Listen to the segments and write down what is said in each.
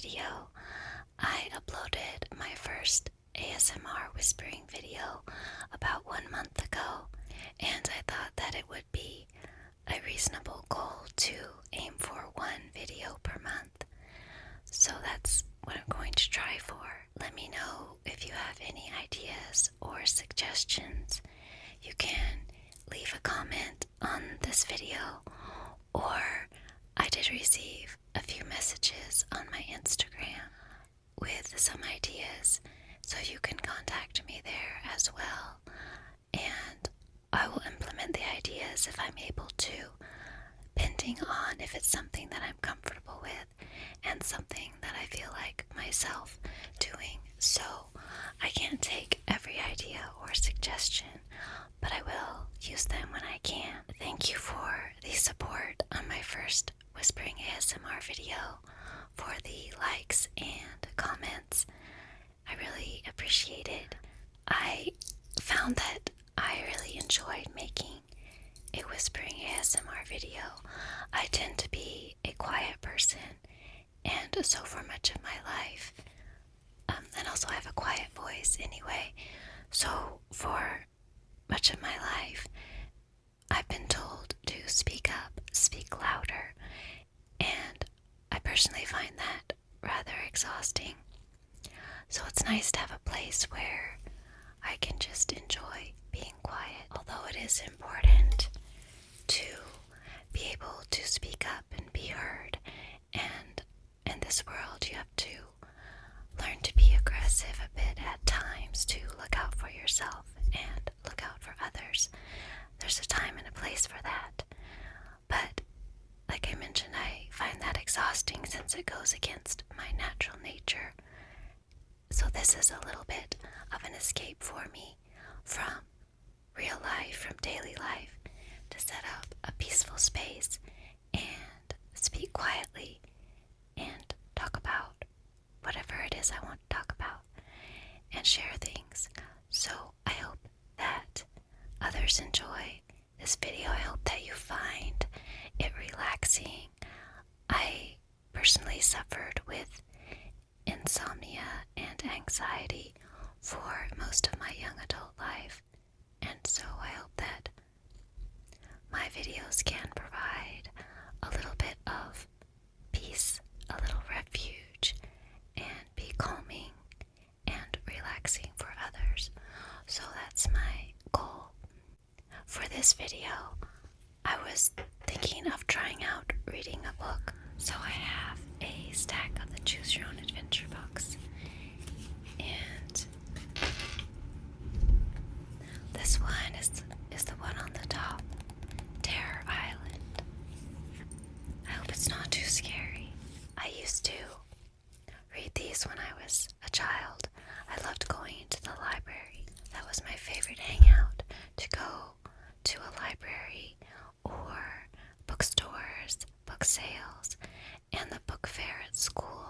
video. I uploaded my first ASMR whispering video about 1 month ago, and I thought that it would be a reasonable goal to aim for 1 video per month. So that's what I'm going to try for. Let me know if you have any ideas or suggestions. You can leave a comment on this video, or I did receive a few messages on my Instagram with some ideas, so you can contact me there as well, and I will implement the ideas if I'm able to, depending on if it's something that I'm comfortable with and something that I feel like myself doing. So I can't take every idea or suggestion, but I will use them when I can. Thank you for the support on my first Whispering ASMR video, for the likes and comments. I really appreciate it. I found that I really enjoyed making a Whispering ASMR video. I tend to be a quiet person, and so for much of my life, and also I have a quiet voice anyway, so for much of my life, I've been told to speak up, speak louder, and I personally find that rather exhausting. So it's nice to have a place where I can just enjoy being quiet, although it is important to be able to speak up and be heard, and in this world you have to learn to be aggressive a bit at times to look out for yourself and look out for others. There's a time and a place for that, but like I mentioned, I find that exhausting since it goes against my natural nature. So this is a little bit of an escape for me from real life, from daily life, to set up a peaceful space and speak quietly and talk about whatever it is I want to talk about and share things. So I hope that others enjoy this video. I hope that you find it relaxing. I personally suffered with insomnia and anxiety for most of my young adult life, and so I hope that my videos can provide a little bit of peace, a little refuge, and be calming and relaxing for others. So that's my goal. For this video, I was thinking of trying out reading a book. So I have a stack of the Choose Your Own Adventure books, and this one is the one on the top, Terror Island. I hope it's not too scary. I used to read these when I was a child. I loved going into the library. That was my favorite hangout, to go to a library or bookstores, book sales, and the book fair at school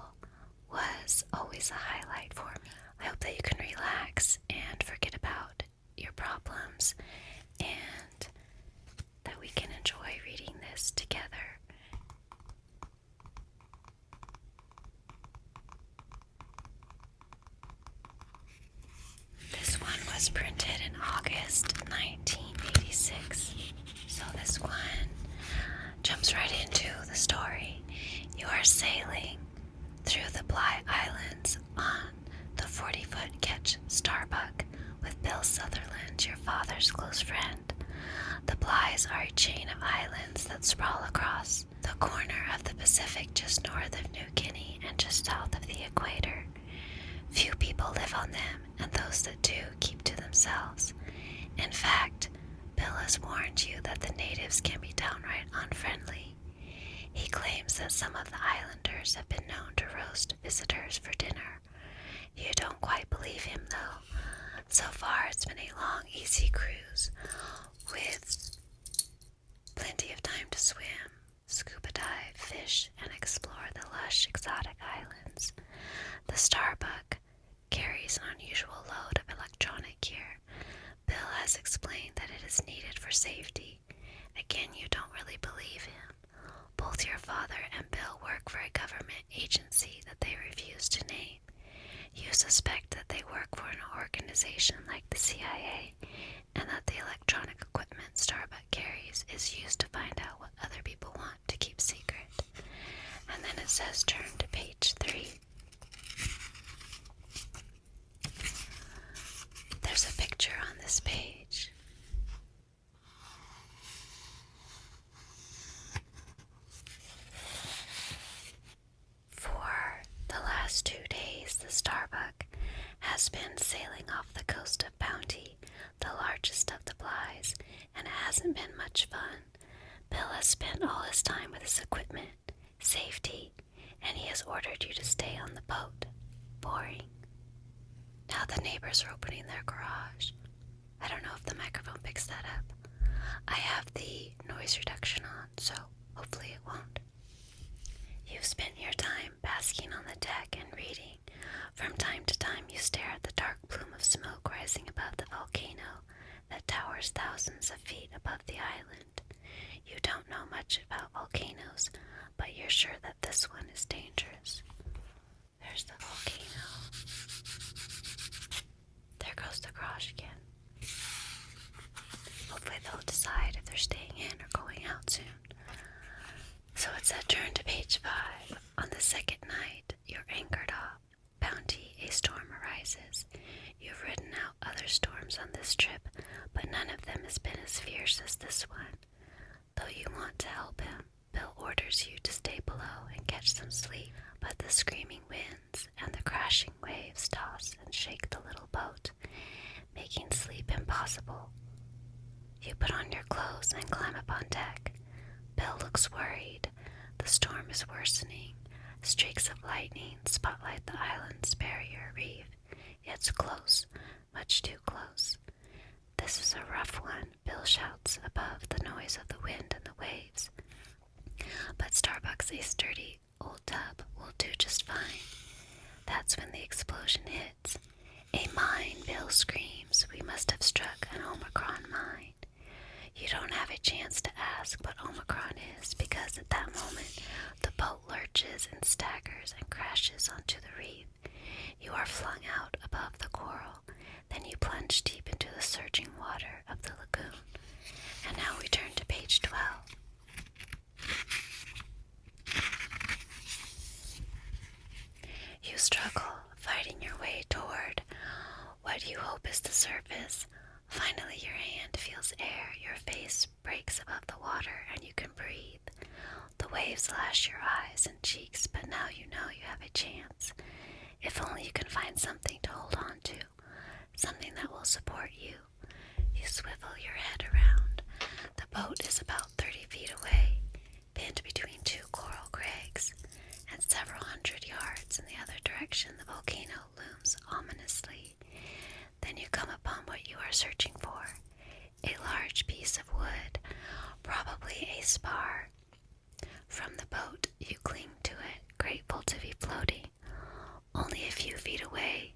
was always a highlight for me. I hope that you can relax and forget about your problems, and that we can enjoy reading this together. This one was printed in August 1986, so this one jumps right into the story. You are sailing through the Bligh Islands on the 40-foot ketch Starbuck with Bill Sutherland, your father's close friend. The Blighs are a chain of islands that sprawl across the corner of the Pacific just north of New Guinea and just south of the equator. Few people live on them, and those that do keep to themselves. In fact, Bill has warned you that the natives can be downright unfriendly. He claims that some of the islanders have been known to roast visitors for dinner. You don't quite believe him, though. So far, it's been a long, easy cruise with plenty of time to swim, scuba dive, fish, and explore the lush, exotic islands. The Starbuck carries an unusual load of electronic gear. Bill has explained that it is needed for safety. Again, you don't really believe him. Both your father and Bill work for a government agency that they says turn to page 3. There's a picture on this page. For the last 2 days, the Starbuck has been sailing off the coast of Bounty, the largest of the Blyes, and it hasn't been much fun. Bill has spent all his time with his equipment, safety, and he has ordered you to stay on the boat. Boring. Now the neighbors are opening their garage. I don't know if the microphone picks that up. I have the noise reduction on, so hopefully it won't. You've spent your time basking on the deck and reading. From time to time you stare at the dark plume of smoke rising above the volcano that towers thousands of feet above the island. You don't know much about volcanoes, but you're sure that this one is dangerous. There's the volcano. There goes the garage again. Hopefully they'll decide if they're staying in or going out soon. So it said turn to page 5. On the second night, you're anchored off Bounty, a storm arises. You've ridden out other storms on this trip, but none of them has been as fierce as this one. Though you want to help him, Bill orders you to stay below and catch some sleep, but the screaming winds and the crashing waves toss and shake the little boat, making sleep impossible. You put on your clothes and climb up on deck. Bill looks worried. The storm is worsening. Streaks of lightning spotlight the island's barrier reef. It's close, much too close. This is a rough one, Bill shouts above the noise of the wind and the waves. But Starbuck's a sturdy old tub will do just fine. That's when the explosion hits. A mine, Bill screams. We must have struck an Omicron mine. You don't have a chance to ask what Omicron is, because at that moment the boat lurches and staggers and crashes onto the reef. You are flung out above the coral. Then you plunge deep into the surging water of the lagoon. And now we turn to page 12. You struggle, fighting your way toward what you hope is the surface. Finally, your hand feels air, your face breaks above the water, and you can breathe. The waves lash your eyes and cheeks, but now you know you have a chance. If only you can find something to hold on to, something that will support you. You swivel your head around. The boat is about 30 feet away, pinned between 2 coral crags, and several hundred yards in the other direction the volcano looms ominously. Then you come upon what you are searching for, a large piece of wood, probably a spar. From the boat, you cling to it, grateful to be floating. Only a few feet away,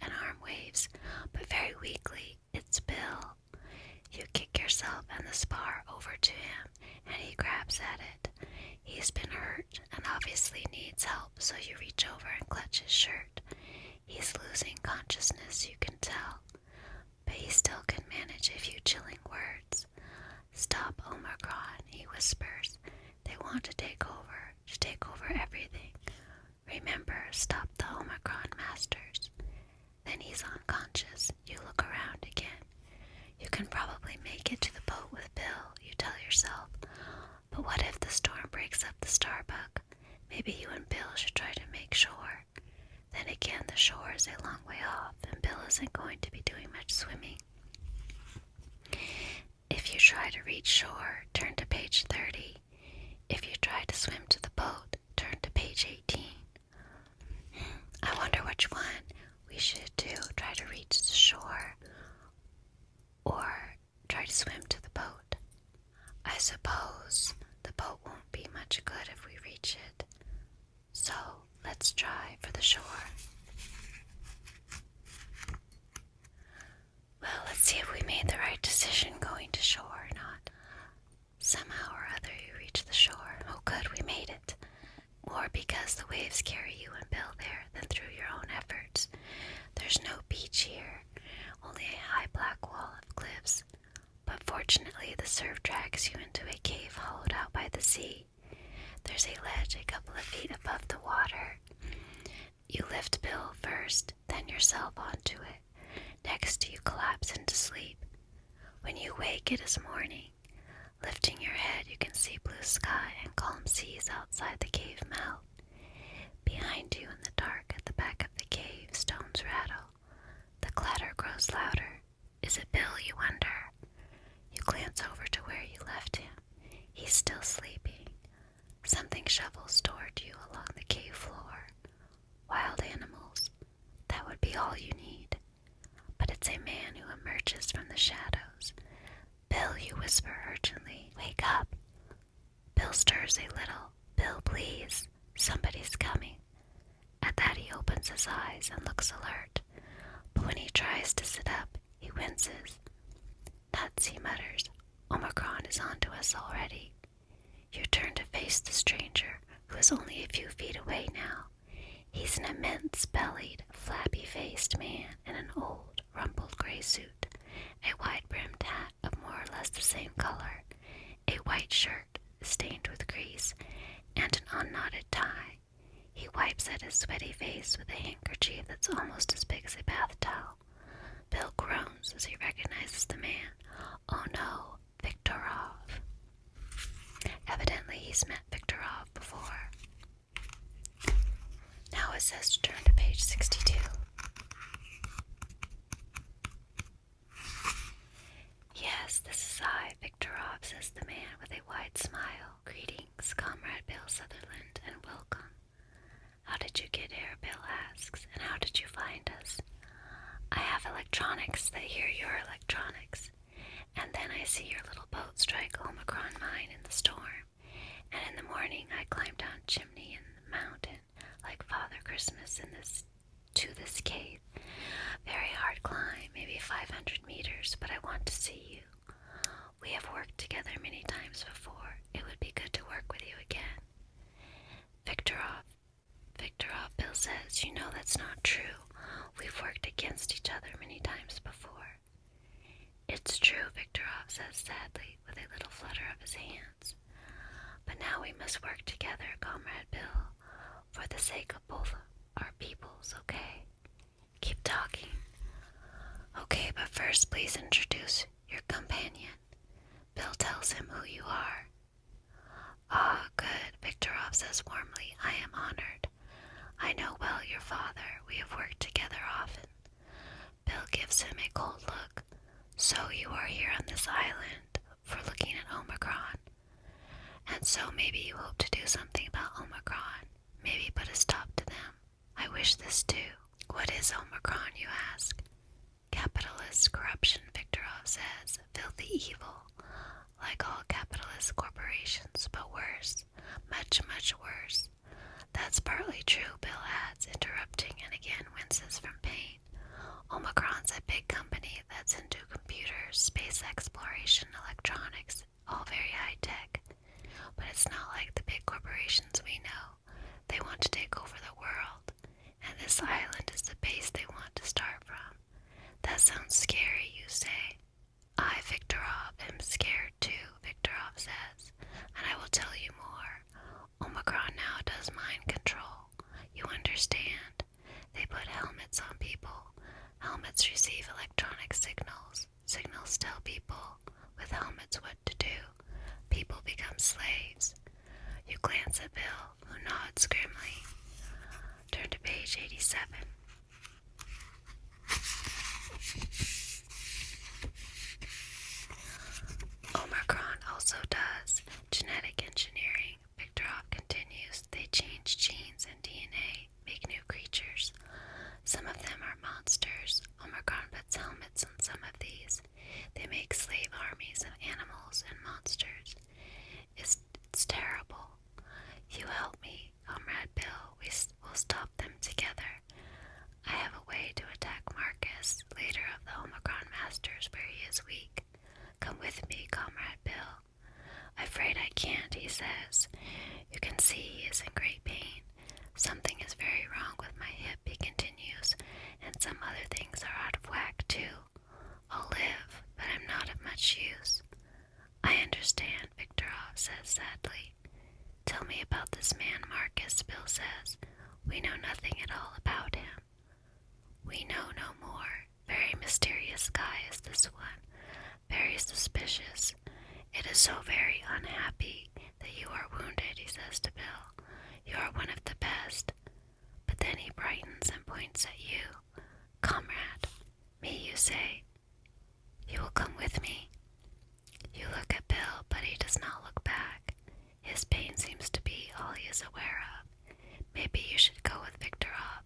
an arm waves, but very weakly, it's Bill. You kick yourself and the spar over to him, and he grabs at it. He's been hurt and obviously needs help, so you reach over and clutch his shirt. He's losing consciousness, you can tell, but he still can manage a few chilling words. Stop Omicron, he whispers. They want to take over everything. Remember, stop the Omicron masters. Then he's unconscious. You look around again. You can probably make it to the boat with Bill, you tell yourself. But what if the storm breaks up the Starbuck? Maybe you and Bill should try to make shore. Then again, the shore is a long way off, and Bill isn't going to be doing much swimming. If you try to reach shore, turn to page 30. If you try to swim to the boat, turn to page 18. I wonder which one we should do. Try to reach the shore or try to swim to the boat. I suppose the boat won't be much good if we reach it. So let's try for the shore. Well, let's see if we made the right decision going to shore or not. Somehow or other you reach the shore. Oh good, we made it. More because the waves carry you and Bill there than through your own efforts. There's no beach here, only a high black wall of cliffs. But fortunately the surf drags you into a cave hollowed out by the sea. There's a ledge a couple of feet above the water. You lift Bill first, then yourself onto it. Next, you collapse into sleep. When you wake, it is morning. Lifting your head, you can see blue sky and calm seas outside the cave mouth. Behind you in the dark at the back of the cave, stones rattle. The clatter grows louder. Is it Bill, you wonder? You glance over to where you left him. He's still sleeping. Something shovels toward you along the cave floor. Wild animals. That would be all you need. But it's a man who emerges from the shadows. Bill, you whisper urgently. Wake up. Bill stirs a little. Bill, please. Somebody's coming. At that he opens his eyes and looks alert. But when he tries to sit up, he winces. Nuts, he mutters. Omicron is onto us already. You turn to face the stranger, who is only a few feet away now. He's an immense-bellied, flabby-faced man in an old, rumpled gray suit, a wide-brimmed hat of more or less the same color, a white shirt stained with grease, and an unknotted tie. He wipes at his sweaty face with a handkerchief that's almost as big as a bath towel. Bill groans as he recognizes the man. Oh no, Viktorov. Evidently he's met Viktorov before. Now it says to turn to page 62. Yes, this is I, Viktorov, says the man with a wide smile. Greetings, Comrade Bill Sutherland, and welcome. How did you get here, Bill asks, and how did you find us? I have electronics that hear your electronics, and then I see your little boat strike Omicron mine in the storm, and in the morning I climb down chimney in the mountain like Father Christmas to this cave. Very hard climb, maybe 500 meters, but I want to see you. We have worked together many times before. It would be good to work with you again. Viktorov, Bill says, you know that's not true. We've worked against each other many times before. It's true, Viktorov says sadly, with a little flutter of his hands. But now we must work together, Comrade Bill, for the sake of both our peoples, okay? Keep talking. Okay, but first please introduce your companion. Bill tells him who you are. Ah, good, Viktorov says warmly. I am honored. I know well your father. We have worked together often. Bill gives him a cold look. So you are here on this island for looking at Omicron. And so maybe you hope to do something about Omicron. Maybe put a stop to them. I wish this too. What is Omicron, you ask? Capitalist corruption, Viktorov says. Filthy evil. Like all capitalist corporations, but worse. Much, much worse. That's partly true, Bill adds, interrupting and again winces from pain. Omicron's a big company that's into computers, space exploration, electronics, all very high-tech. But it's not like the big corporations we know. They want to take over the world, and this island is the base they want to start from. That sounds scary, you say. I, Viktorov, am scared too, Viktorov says, and I will tell you more. Omicron now does mind control. You understand? They put helmets on people. Helmets receive electronic signals. Signals tell people with helmets what to do. People become slaves. You glance at Bill, who nods grimly. Turn to page 87. Omicron also does genetic engineering. Viktorov continues. They change genes and DNA, make new creatures. Some of them are monsters. Omicron puts helmets on some of these. They make slave armies of animals and monsters. It's terrible. You help me, Comrade Bill. We'll stop them together. I have a way to attack Marcus, leader of the Omicron Masters, where he is weak. Come with me, Comrade Bill. Afraid I can't, he says. You can see he is in great pain. Something is very wrong with my hip, he continues, and some other things are out of whack, too. I'll live, but I'm not of much use. I understand, Viktorov says sadly. Tell me about this man, Marcus, Bill says. We know nothing at all about him. We know no more. Very mysterious guy is this one. Very suspicious. It is so very unhappy that you are wounded, he says to Bill. You are one of the best. But then he brightens and points at you. Comrade, me, you say. You will come with me. You look at Bill, but he does not look back. His pain seems to be all he is aware of. Maybe you should go with Victorov.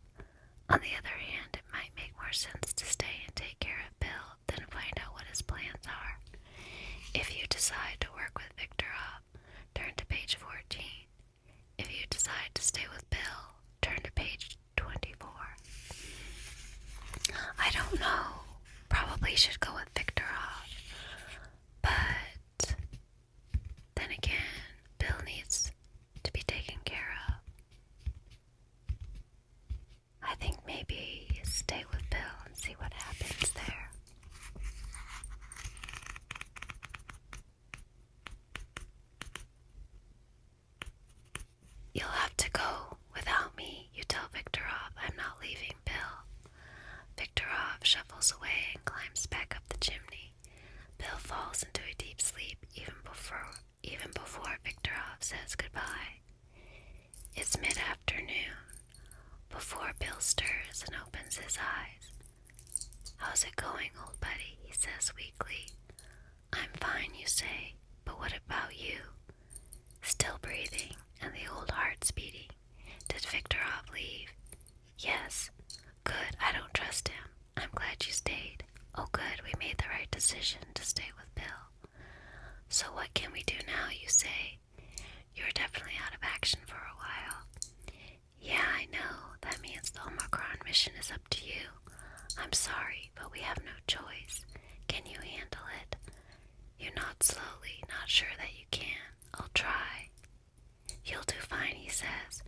On the other hand, it might make more sense to stay and take care of Bill than find out what his plans are. If you decide to work with Victorov, turn to page 14. If you decide to stay with Bill, turn to page 24. I don't know. Probably should go with Victorov. But then again, Bill needs to be taken care of. I think maybe stay with Bill and see what happens there. You'll have to go without me, you tell Victorov. I'm not leaving Bill. Victorov shuffles away and climbs back up the chimney. Bill falls into a deep sleep even before Victorov says goodbye. It's mid-afternoon. Before Bill stirs and opens his eyes. How's it going, old buddy? He says weakly. I'm fine, you say, but what about you? Still breathing and the old heart's beating. Did Victorov leave? Yes. Good, I don't trust him. I'm glad you stayed. Oh good, we made the right decision to stay with Bill. So what can we do now, you say? You're definitely out of action for a while. Yeah, I know. That means the Omicron mission is up to you. I'm sorry, but we have no choice. Can you handle it? You nod slowly, not sure that you can. I'll try. You'll do fine, he says.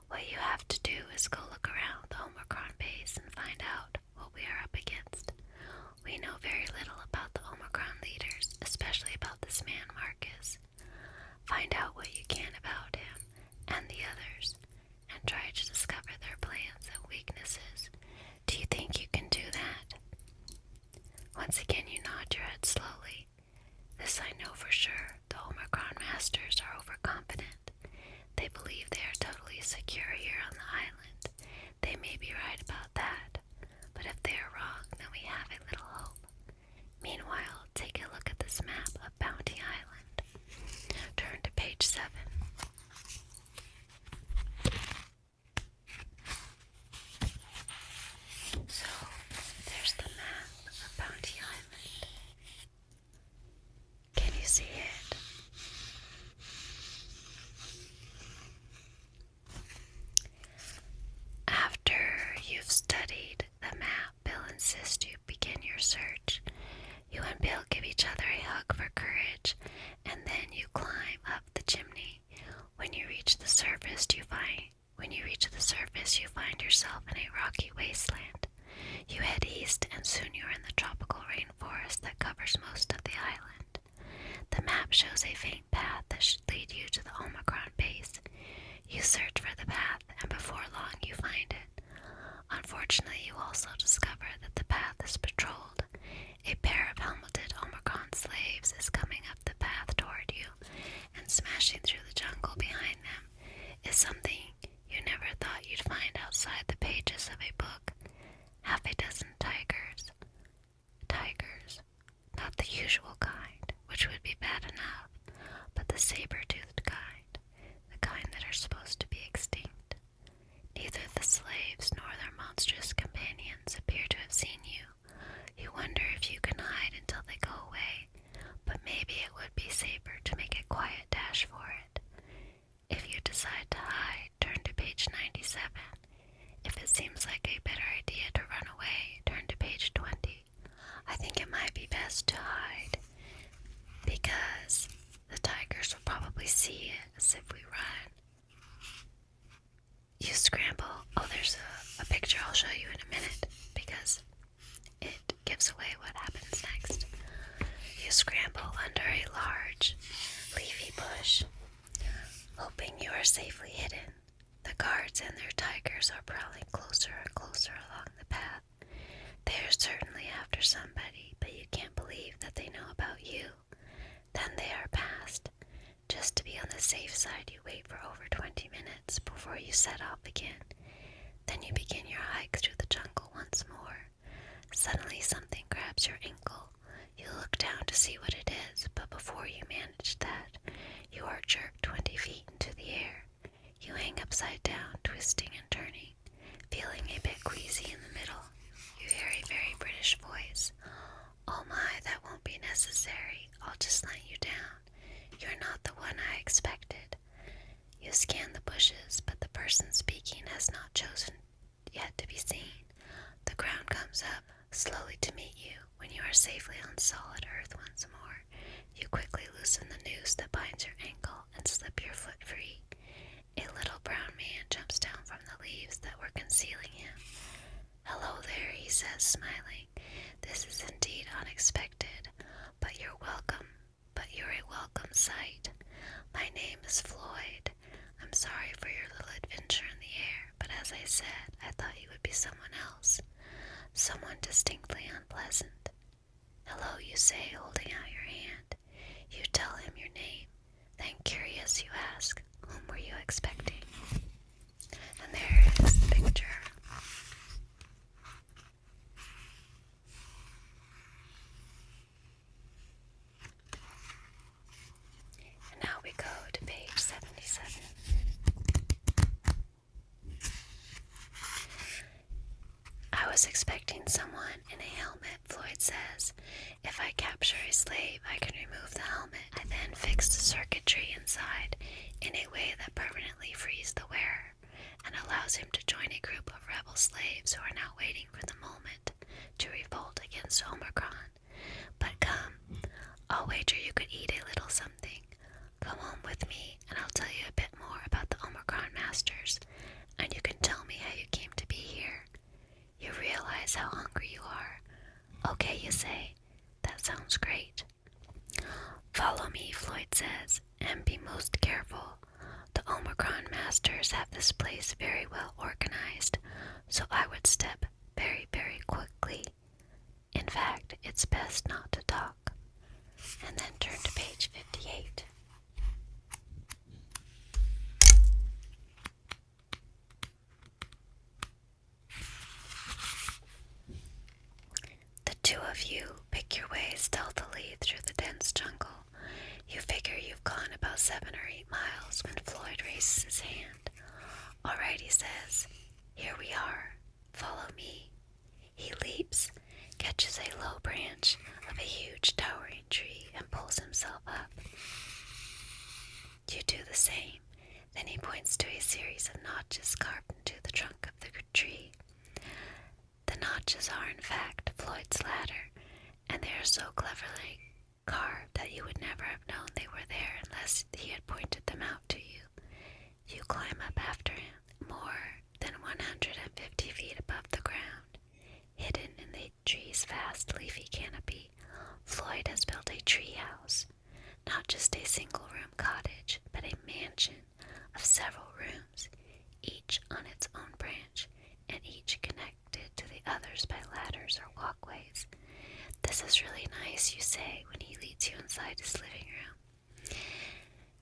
What you have to do is go look around the Omicron base and find out what we are up against. We know very little about the Omicron leaders, especially about this man Marcus. Find out what you can about him and the others, and try to discover their plans and weaknesses. Do you think you can do that? Once again you nod your head slowly. This I know for sure. The Omicron masters are overconfident. They believe they are totally secure here on the island. They may be right about that, but if they are wrong, then we have a little hope. Meanwhile, take a look at this map of Bounty Island. Turn to page 7. So, there's the map of Bounty Island. Can you see it? After you've studied the map, Bill insists you begin your search. You and Bill give each other a hug for courage, and then you climb up the chimney. When you reach the surface, you find yourself in a rocky wasteland. You head east, and soon you're in the tropical rainforest that covers most of the island. The map shows a faint path that should lead you to the Omicron base. You search for the path, and before long you find it. Unfortunately, you also discover that the path is patrolled. A pair of helmeted Omicron slaves is coming up the path toward you, and smashing through the jungle behind them is something you never thought you'd find outside the pages of a book. Half a dozen tigers. Tigers. Not the usual kind, which would be bad enough, but the saber-toothed kind. The kind that are supposed to be extinct. Neither the slaves nor their monstrous companions appear to have seen you. You wonder if you can hide until they go away, but maybe it would be safer to make a quiet dash for it. If you decide to hide, turn to page 97. If it seems like a better idea to run away, turn to page 20. I think it might be best to hide, because the tigers will probably see us if we run. You scramble. Oh, there's a picture I'll show you in a minute, because it gives away what happens next. You scramble under a large, leafy bush. hoping you are safely hidden. The guards and their tigers are prowling closer and closer along the path. They are certainly after somebody, but you can't believe that they know about you. Then they are past. Just to be on the safe side, you wait for over 20 minutes before you set off again. Then you begin your hike through the jungle once more. Suddenly something grabs your ankle. You look down to see what it is, but before you manage that, you are jerked 20 feet into the air. You hang upside down, twisting and turning, feeling a bit queasy in the middle. You hear a very British voice. "Oh my, that won't be necessary. I'll just let you down. You're not the one I expected." You scan the bushes, but the person speaking has not chosen yet to be seen. The ground comes up slowly to meet you. When you are safely on solid earth once more, you quickly loosen the noose that binds your ankle and slip your foot free. A little brown man jumps down from the leaves that were concealing him. "Hello there," he says, smiling. "This is indeed unexpected, but you're a welcome sight. My name is Floyd. I'm sorry for your little adventure in the air, but as I said, I thought you would be someone else. Someone distinctly unpleasant." "Hello," you say, holding out your hand. You tell him your name. Then, curious, you ask, "Whom were you expecting?" And there is the picture. And now we go to page 77. "I was expecting someone in a helmet," Floyd says. "If I capture a slave, I can remove the helmet. I then fix the circuitry inside in a way that permanently frees the wearer and allows him to join a group of rebel slaves who are now waiting for the moment to revolt against Omicron. But come, I'll wager you could eat a little something. Come home with me and I'll tell you a bit more about the Omicron masters, and you can tell me how you came to be here. You realize how hungry you are. Okay, you say. That sounds great." "Follow me," Floyd says, "and be most careful. The Omicron masters have this place very well organized, so I would step very, very quickly. In fact, it's best not to talk." And then turn to page 58. The two of you pick your way stealthily through the dense jungle. You figure you've gone about 7 or 8 miles when Floyd raises his hand. "All right," he says. "Here we are. Follow me." He leaps, catches a low branch of a huge towering tree, and pulls himself up. You do the same. Then he points to a series of notches carved into the trunk of the tree. The notches are, in fact, Floyd's ladder, and they are so cleverly carved that you would never have known they were there unless he had pointed them out to you. You climb up after him, more than 150 feet above the ground. Hidden in the tree's vast leafy canopy, Floyd has built a tree house. Not just a single-room cottage, but a mansion of several rooms, each on its own branch, and each connected to the others by ladders or walkways. "This is really nice," you say when he leads you inside his living room.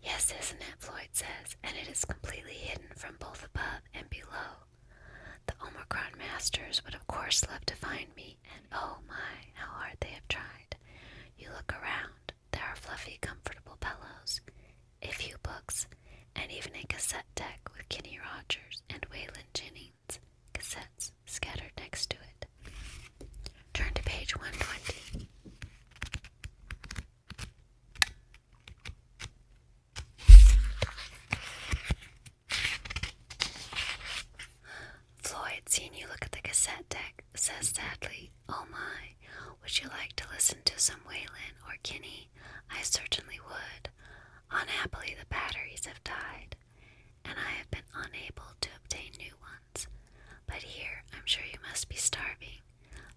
"Yes, isn't it?" Floyd says, "and it is completely hidden from both above and below. The Omicron masters would of course love to find me, and oh my, how hard they have tried." You look around. There are fluffy, comfortable pillows, a few books, and even a cassette deck with Kenny Rogers and Waylon Jennings cassettes scattered next to it. Turn to page 120. Floyd, seeing you look at the cassette deck, says sadly, "Oh my, would you like to listen to some Waylon or Kenny? I certainly would. Unhappily, the batteries have died, and I have been unable to obtain new ones. But here, I'm sure you must be starving.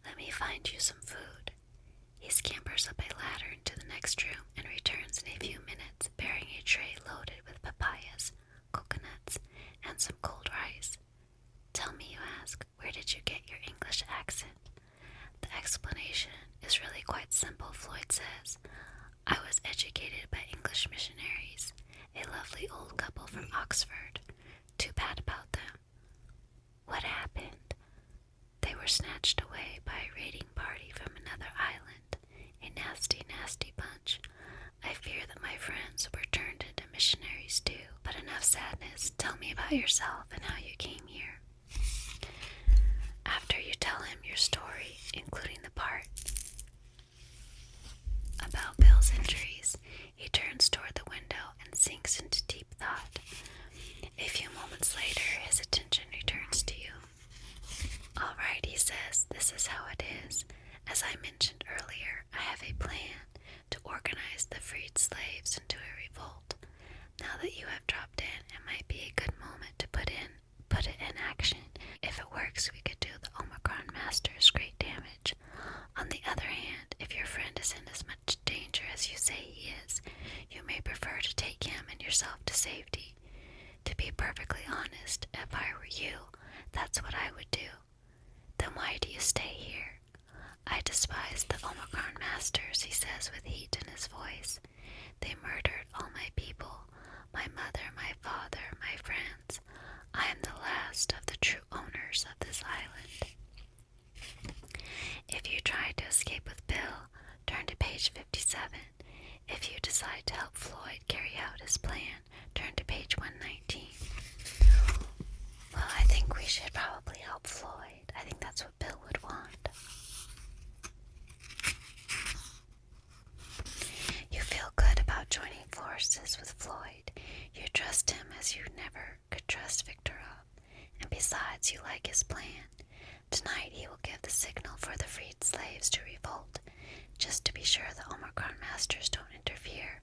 Let me find you some food." He scampers up a ladder into the next room and returns in a few minutes bearing a tray loaded with papayas, Oxford. Too bad about them. What happened? They were snatched away by a raiding party from another island. A nasty, nasty bunch. I fear that my friends were turned into missionaries too. But enough sadness. Tell me about yourself and how you came here. After you tell him your story, including the part about Bill's injuries, he turns toward the window and sinks into deep thought. A few moments later, his attention returns to you. All right, he says, this is how it is. As I mentioned earlier, I have a plan to organize the freed slaves into a revolt. Now that you have dropped in, it might be a good moment to put it in action. If it works, we could do the Omicron Masters great damage. On the other hand, if your friend is in as much danger as you say he is, you may prefer to take him and yourself to safety. To be perfectly honest, if I were you, that's what I would do. Then why do you stay here? I despise the Omicron Masters, he says with heat in his voice. They murdered all my people, my mother, my father, my friends. I am the last of the true owners of this island. If you try to escape with Bill, turn to page 57. If you decide to help Floyd carry out his plan, turn to page 119. Well, I think we should probably help Floyd. I think that's what Bill would want. You feel good about joining forces with Floyd. You trust him as you never could trust Victorov. And besides, you like his plan. Tonight he will give the signal for the freed slaves to revolt. Just to be sure the Omicron Masters don't interfere,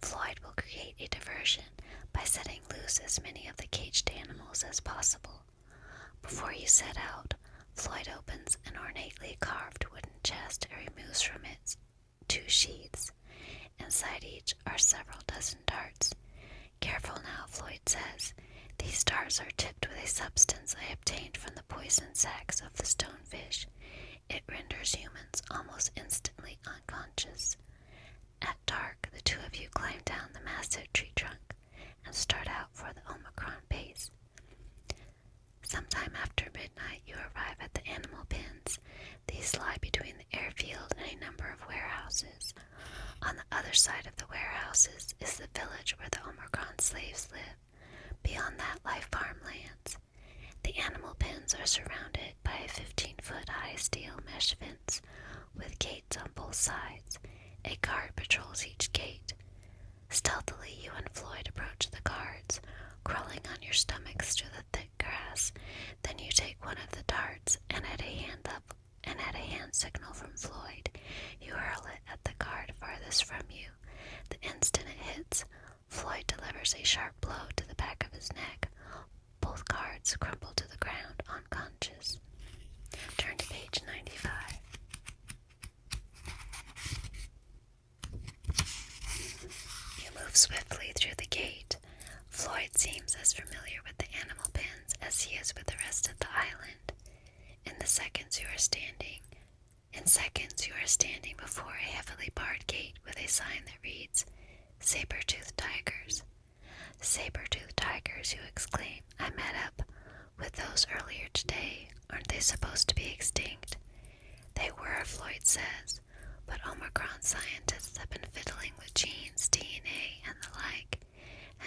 Floyd will create a diversion by setting loose as many of the caged animals as possible. Before you set out, Floyd opens an ornately carved wooden chest and removes from it 2 sheaths. Inside each are several dozen darts. Careful now, Floyd says. These darts are tipped with a substance I obtained from the poison sacs of the stonefish. It renders humans almost instantly unconscious. At dark, the 2 of you climb down the massive tree trunk and start out for the Omicron base. Sometime after midnight, you arrive at the animal pens. These lie between the airfield and a number of warehouses. On the other side of the warehouses is the village where the Omicron slaves live. Beyond that lie farmlands. The animal pens are surrounded by a 15-foot high steel mesh fence with gates on both sides. A guard patrols each gate. Stealthily, you and Floyd approach the guards, crawling on your stomachs through the thick grass. Then you take one of the darts and at a hand signal from Floyd, you hurl it at the guard farthest from you. The instant it hits, Floyd delivers a sharp blow to the back of his neck. Both guards crumple to the ground unconscious. Turn to page 95. You move swiftly through the gate. Floyd seems as familiar with the animal pens as he is with the rest of the island. In seconds you are standing before a heavily barred gate with a sign that reads, Saber-toothed tigers. Saber-toothed tigers, you exclaim. I met up with those earlier today. Aren't they supposed to be extinct? They were, Floyd says, but Omicron scientists have been fiddling with genes, DNA, and the like,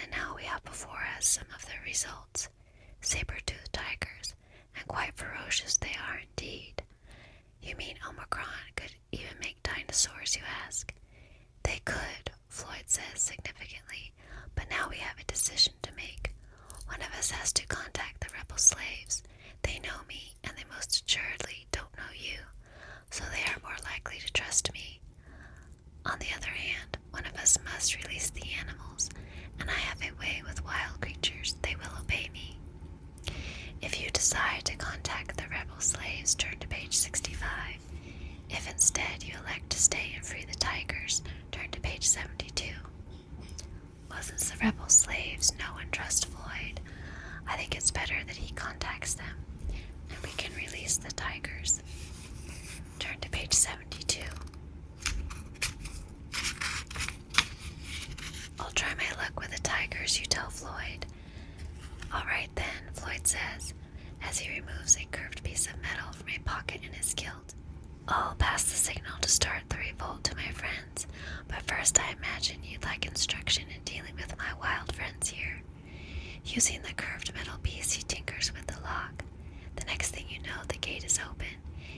and now we have before us some of the results. Saber-toothed tigers, and quite ferocious they are indeed. You mean Omicron could even make dinosaurs, you ask? They could, Floyd says significantly, but now we have a decision to make. One of us has to contact the rebel slaves. They know me, and they most assuredly don't know you, so they are more likely to trust me. On the other hand, one of us must release the animals, and I have a way with wild creatures. They will obey me. If you decide to contact the rebel slaves, turn to page 65. If instead you elect to stay and free the tigers, turn to page 72. Well, since the rebel slaves know and trust Floyd, I think it's better that he contacts them, and we can release the tigers. Turn to page 72. I'll try my luck with the tigers, you tell Floyd. Floyd says, as he removes a curved piece of metal from a pocket in his kilt. I'll pass the signal to start the revolt to my friends, but first I imagine you'd like instruction in dealing with my wild friends here. Using the curved metal piece, he tinkers with the lock. The next thing you know, the gate is open.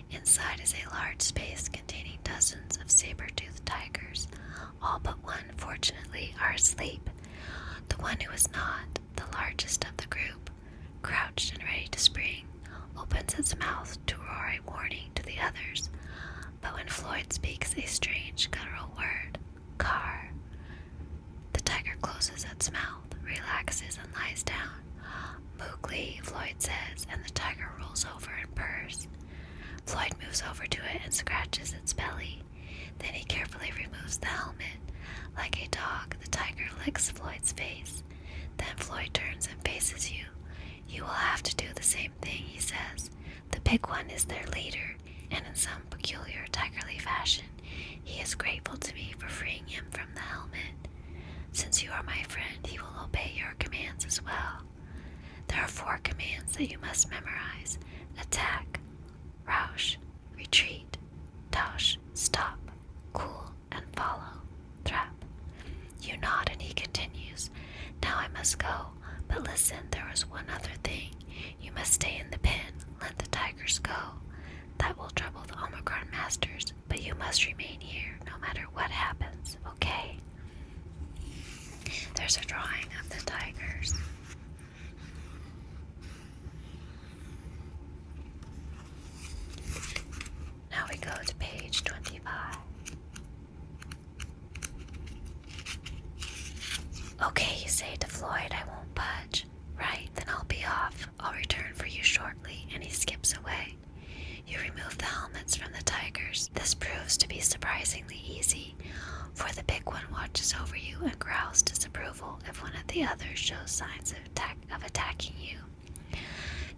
Inside is a large space containing dozens of saber-toothed tigers. All but one, fortunately, are asleep. The one who is not, the largest of the group, crouched and ready to spring, opens its mouth to roar a warning to the others. But when Floyd speaks a strange guttural word, "car," the tiger closes its mouth, relaxes, and lies down. Mowgli, Floyd says, and the tiger rolls over and purrs. Floyd moves over to it and scratches its belly. Then he carefully removes the helmet. Like a dog, the tiger licks Floyd's face. Then Floyd turns and faces you. You will have to do the same thing, he says. The big one is their leader, and in some peculiar tigerly fashion, he is grateful to me for freeing him from the helmet. Since you are my friend, he will obey your commands as well. There are 4 commands that you must memorize: attack, roush, retreat, touch, stop, cool, and follow, trap. You nod and he continues. Now I must go, but listen, there is one other thing. You must stay in the pen, let the tigers go. That will trouble the Omicron masters, but you must remain here no matter what happens, okay? There's a drawing of the tigers. Now we go to page 25. Okay, you say to Floyd, I won't budge. Right, then I'll be off. I'll return for you shortly, and he skips away. You remove the helmets from the tigers. This proves to be surprisingly easy, for the big one watches over you and growls disapproval if one of the others shows signs of attacking you.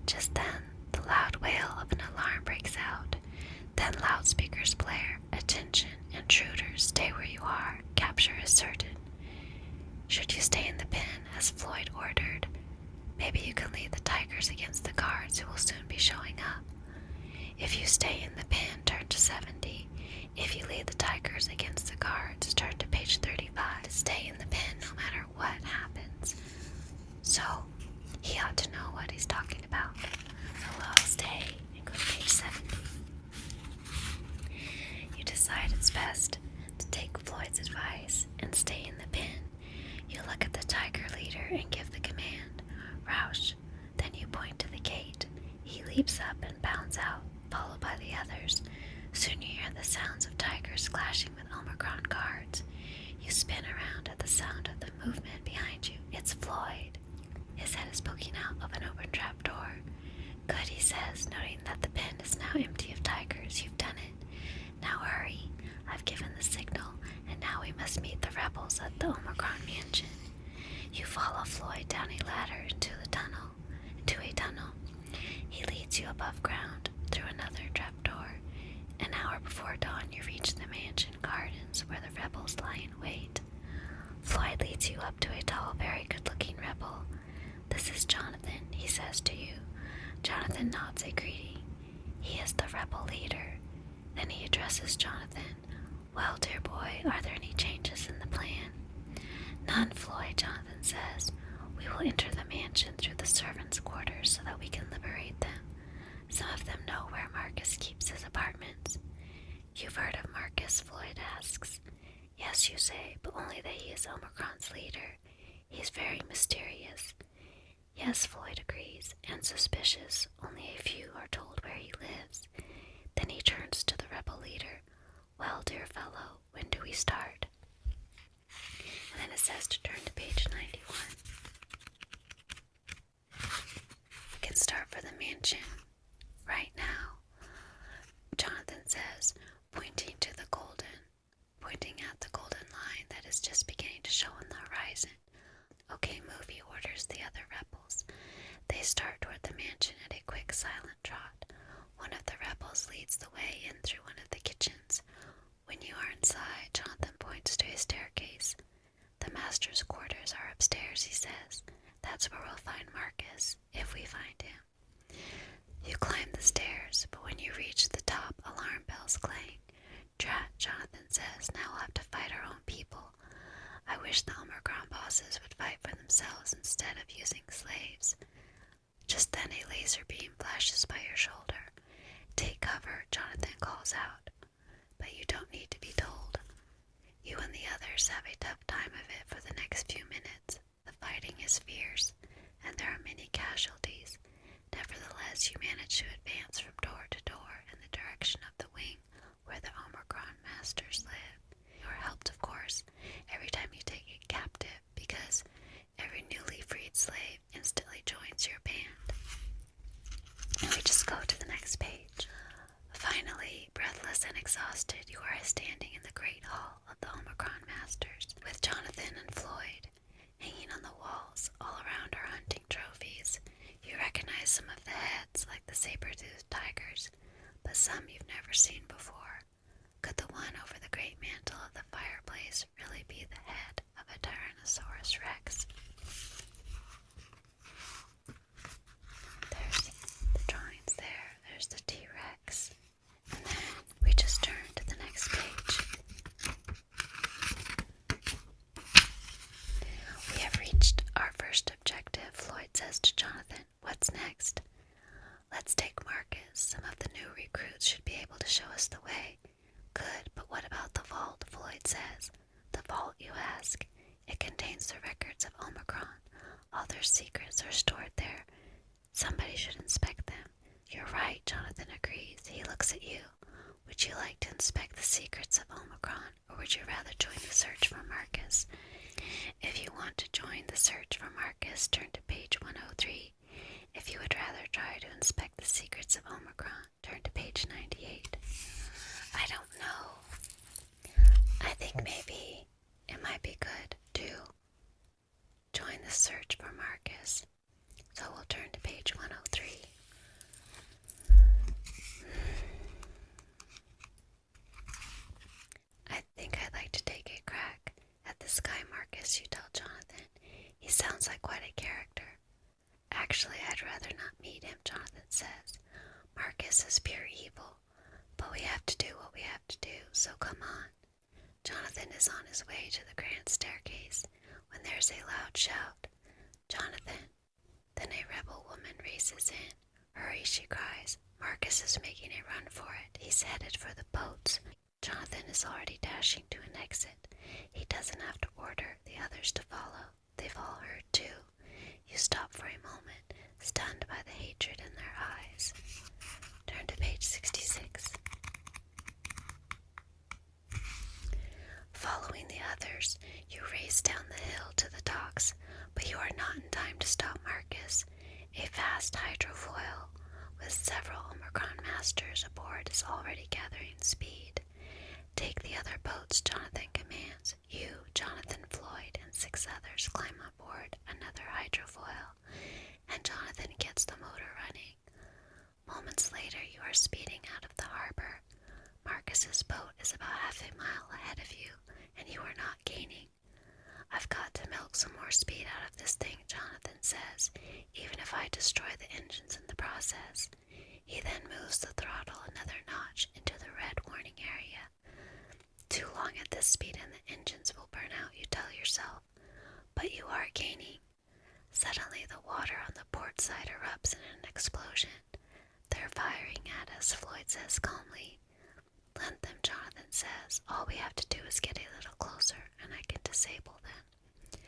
Just then, the loud wail of an alarm breaks out. Then loudspeakers blare. Attention, intruders, stay where you are. Capture is certain. Should you stay in the pen, as Floyd ordered? Maybe you can lead the tigers against the guards who will soon be showing up. If you stay in the pen, turn to 70. If you lead the tigers against the guards, turn to page 35. Stay in the pen no matter what happens. So, he ought to know what he's talking about. So I'll stay and go to page 70. You decide it's best to take Floyd's advice and stay in the pen. You look at the tiger leader and give the command, Roush. Then you point to the gate. He leaps up and bounds out, followed by the others. Soon you hear the sounds of tigers clashing with Omicron guards. You spin around at the sound of the movement behind you. It's Floyd. His head is poking out of an open trap door. Good, he says, noting that the pen is now empty of tigers. You've done it. Now hurry. I've given the signal, and now we must meet the rebels at the Omicron mansion. You follow Floyd down a ladder into a tunnel. He leads you above ground through another trapdoor. An hour before dawn, you reach the mansion gardens where the rebels lie in wait. Floyd leads you up to a tall, very good-looking rebel. This is Jonathan, he says to you. Jonathan nods a greeting. He is the rebel leader. Then he addresses Jonathan. Well, dear boy, are there any changes in the plan? None, Floyd, Jonathan says. We will enter the mansion through the servants' quarters so that we can liberate them. Some of them know where Marcus keeps his apartments. You've heard of Marcus, Floyd asks. Yes, you say, but only that he is Omicron's leader. He is very mysterious. Yes, Floyd agrees, and suspicious. Only a few are told where he lives. Then he turns to the rebel leader. Well, dear fellow, when do we start? And then it says to turn to page 91. We can start for the mansion right now. Jonathan says, pointing at the golden line that is just beginning to show on the horizon. Okay, move, he orders the other rebels. They start toward the mansion at a quick, silent trot. One of the rebels leads the way in through one of the kitchens. When you are inside, Jonathan points to a staircase. The master's quarters are upstairs, he says. That's that's where we'll find Marcus, if we find him. You climb the stairs, but when you reach the top, alarm bells clang. Drat, Jonathan says, now we'll have to fight our own people. I wish the Omicron bosses would fight for themselves instead of using slaves. Just then a laser beam flashes by your shoulder. Take cover, Jonathan calls out. But you don't need to be told. You and the others have a tough time of it for the next few minutes. The fighting is fierce, and there are many casualties. Nevertheless, you manage to advance from door to door in the direction of the wing where the Omicron masters live. You are helped, of course, every time you take a captive, because every newly freed slave instantly joins your band. And we just go to the next page. Finally, breathless and exhausted, you are standing in the great hall of the Omicron masters, with Jonathan and Floyd hanging on the walls all around our hunting trophies. You recognize some of the heads, like the saber-toothed tigers, but some you've never seen before. Could the one over the great mantle of the fireplace really be the head of a Tyrannosaurus Rex? There's the drawings there. There's the T-Rex. And then we just turn to the next page. We have reached our first objective, Floyd says to Jonathan. What's next? Let's take Marcus. Some of the new recruits should be able to show us the way. Good, but what about the vault? Floyd says. The vault, you ask? It contains the records of Omicron. All their secrets are stored there. Somebody should inspect them. You're right, Jonathan agrees. He looks at you. Would you like to inspect the secrets of Omicron, or would you rather join the search for Marcus? If you want to join the search for Marcus, turn to page 103. If you would rather try to inspect the secrets of Omicron, turn to page 98. I don't know. I think maybe it might be good to join the search for Marcus. So we'll turn to page 103. I think I'd like to take a crack at this guy Marcus, you tell Jonathan. He sounds like quite a character. Actually, I'd rather not meet him, Jonathan says. Marcus is pure evil, but we have to do what we have to do, so come on. Jonathan is on his way to the grand staircase when there's a loud shout. Jonathan. Then a rebel woman races in. Hurry, she cries. Marcus is making a run for it. He's headed for the boats. Jonathan is already dashing to an exit. He doesn't have to order the others to follow. They've all heard too. You stop for a moment, stunned by the hatred in their eyes. Turn to page 66. Following the others, you race down the hill to the docks, but you are not in time to stop Marcus. A fast hydrofoil with several Omicron masters aboard is already gathering speed. Take the other boats, Jonathan commands. You, Jonathan, Floyd, and 6 others climb on board another hydrofoil, and Jonathan gets the motor running. Moments later, you are speeding out of the harbor. Marcus's boat is about half a mile ahead of you, and you are not gaining. I've got to milk some more speed out of this thing, Jonathan says, even if I destroy the engines in the process. He then moves the throttle another notch into the red warning area. Too long at this speed and the engines will burn out, you tell yourself. But you are gaining. Suddenly the water on the port side erupts in an explosion. They're firing at us, Floyd says calmly. Let them, Jonathan says. All we have to do is get a little closer, and I can disable them.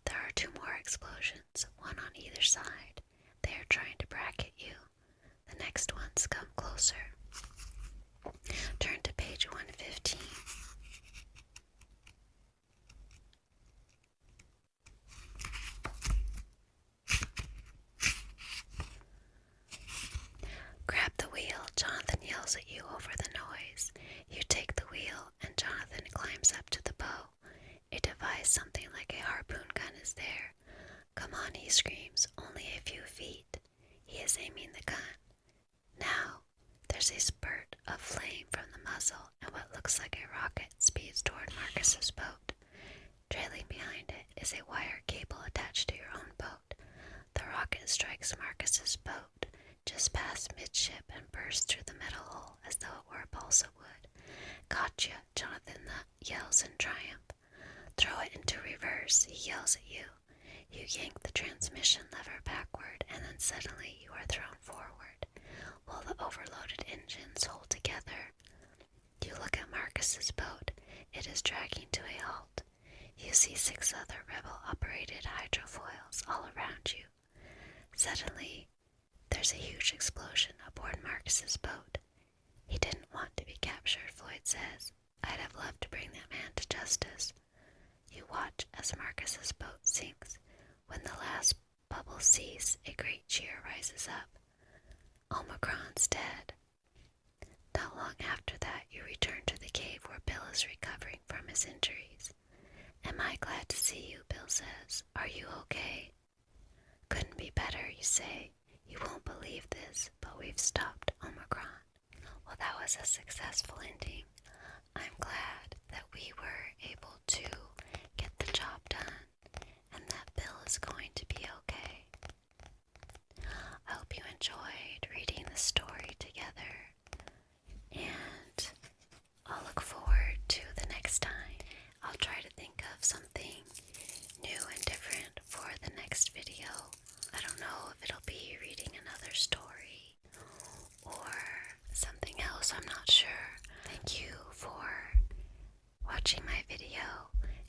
There are 2 more explosions, one on either side. They are trying to bracket you. The next ones come closer. Turn to page 115. Grab the wheel, Jonathan yells at you over the noise. You take the wheel, and Jonathan climbs up to the bow. A device something like a harpoon gun is there. Come on, he screams, only a few feet. He is aiming the gun. Now, there's a spurt of flame from the muzzle, and what looks like a rocket speeds toward Marcus's boat. Trailing behind it is a wire cable attached to your own boat. it strikes Marcus's boat just past midship and bursts through the metal hull as though it were a balsa wood. Gotcha, Jonathan yells in triumph. Throw it into reverse, he yells at you. You yank the transmission lever backward, and then suddenly you are thrown forward, while the overloaded engines hold together. You look at Marcus's boat. It is dragging to a halt. You see 6 other rebel-operated hydrofoils all around you. Suddenly, there's a huge explosion aboard Marcus's boat. He didn't want to be captured, Floyd says. I'd have loved to bring that man to justice. You watch as Marcus's boat sinks. When the last bubbles cease, a great cheer rises up. Omicron's dead. Not long after that, you return to the cave where Bill is recovering from his injuries. Am I glad to see you, Bill says. Are you okay? Couldn't be better, you say. You won't believe this, but we've stopped Omicron. Well, that was a successful ending. I'm glad that we were able to get the job done and that Bill is going to be okay. I hope you enjoyed reading the story together, and I'll look forward to the next time. I'll try to think of something new and different for the next video. I don't know if it'll be reading another story or something else, I'm not sure. Thank you for watching my video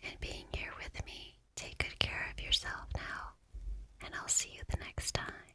and being here with me. Take good care of yourself now, and I'll see you the next time.